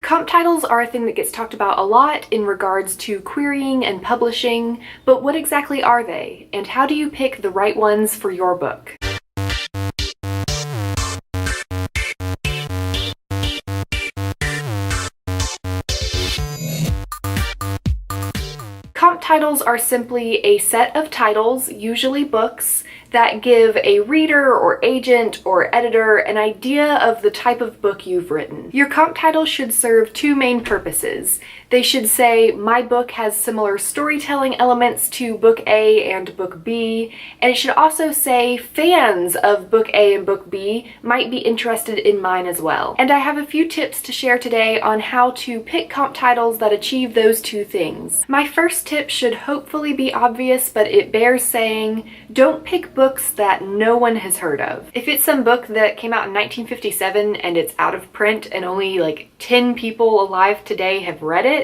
Comp titles are a thing that gets talked about a lot in regards to querying and publishing, but what exactly are they, and how do you pick the right ones for your book? Comp titles are simply a set of titles, usually books, that give a reader or agent or editor an idea of the type of book you've written. Your comp title should serve two main purposes. They should say, my book has similar storytelling elements to book A and book B, and it should also say fans of book A and book B might be interested in mine as well. And I have a few tips to share today on how to pick comp titles that achieve those two things. My first tip should hopefully be obvious, but it bears saying, don't pick books that no one has heard of. If it's some book that came out in 1957 and it's out of print and only like 10 people alive today have read it,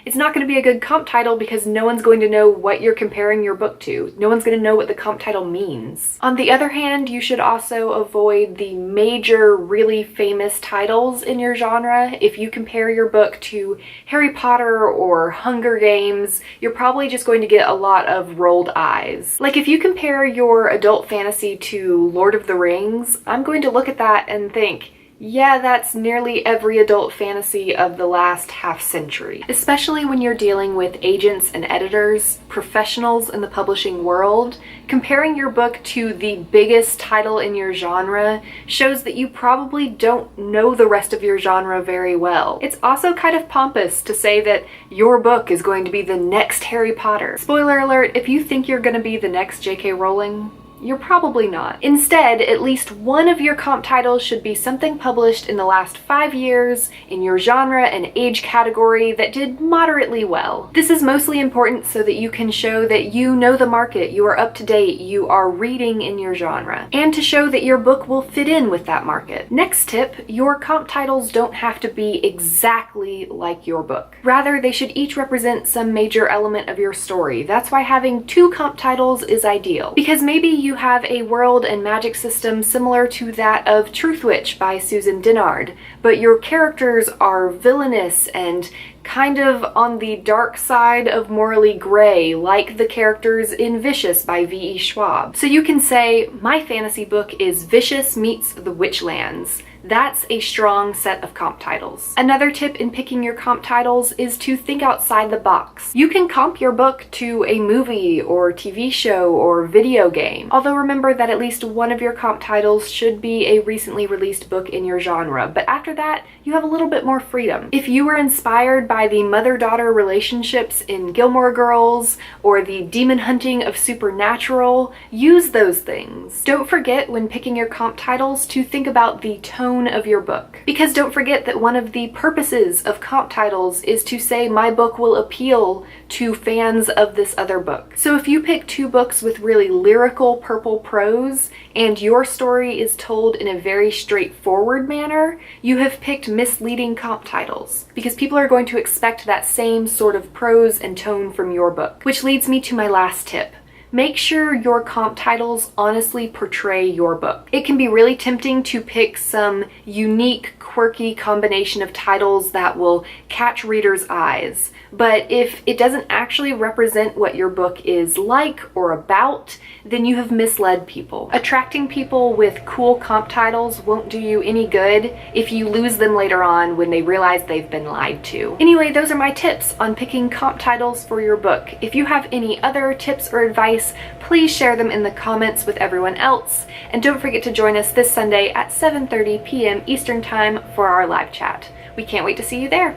it's not going to be a good comp title because no one's going to know what you're comparing your book to. No one's going to know what the comp title means. On the other hand, you should also avoid the major, really famous titles in your genre. If you compare your book to Harry Potter or Hunger Games, you're probably just going to get a lot of rolled eyes. Like if you compare your adult fantasy to Lord of the Rings, I'm going to look at that and think, yeah, that's nearly every adult fantasy of the last half century. Especially when you're dealing with agents and editors, professionals in the publishing world, comparing your book to the biggest title in your genre shows that you probably don't know the rest of your genre very well. It's also kind of pompous to say that your book is going to be the next Harry Potter. Spoiler alert, if you think you're going to be the next J.K. Rowling, you're probably not. Instead, at least one of your comp titles should be something published in the last 5 years in your genre and age category that did moderately well. This is mostly important so that you can show that you know the market, you are up to date, you are reading in your genre, and to show that your book will fit in with that market. Next tip, your comp titles don't have to be exactly like your book. Rather, they should each represent some major element of your story. That's why having 2 comp titles is ideal, because maybe you have a world and magic system similar to that of Truthwitch by Susan Dennard, but your characters are villainous and kind of on the dark side of morally gray, like the characters in Vicious by V.E. Schwab. So you can say, my fantasy book is Vicious meets the Witchlands. That's a strong set of comp titles. Another tip in picking your comp titles is to think outside the box. You can comp your book to a movie or TV show or video game. Although remember that at least one of your comp titles should be a recently released book in your genre, but after that, you have a little bit more freedom. If you were inspired by the mother-daughter relationships in Gilmore Girls or the demon hunting of Supernatural, use those things. Don't forget when picking your comp titles to think about the tone of your book. Because don't forget that one of the purposes of comp titles is to say my book will appeal to fans of this other book. So if you pick 2 books with really lyrical purple prose and your story is told in a very straightforward manner, you have picked misleading comp titles because people are going to expect that same sort of prose and tone from your book. Which leads me to my last tip. Make sure your comp titles honestly portray your book. It can be really tempting to pick some unique, quirky combination of titles that will catch readers' eyes. But if it doesn't actually represent what your book is like or about, then you have misled people. Attracting people with cool comp titles won't do you any good if you lose them later on when they realize they've been lied to. Anyway, those are my tips on picking comp titles for your book. If you have any other tips or advice, please share them in the comments with everyone else. And don't forget to join us this Sunday at 7:30 p.m. Eastern Time for our live chat. We can't wait to see you there.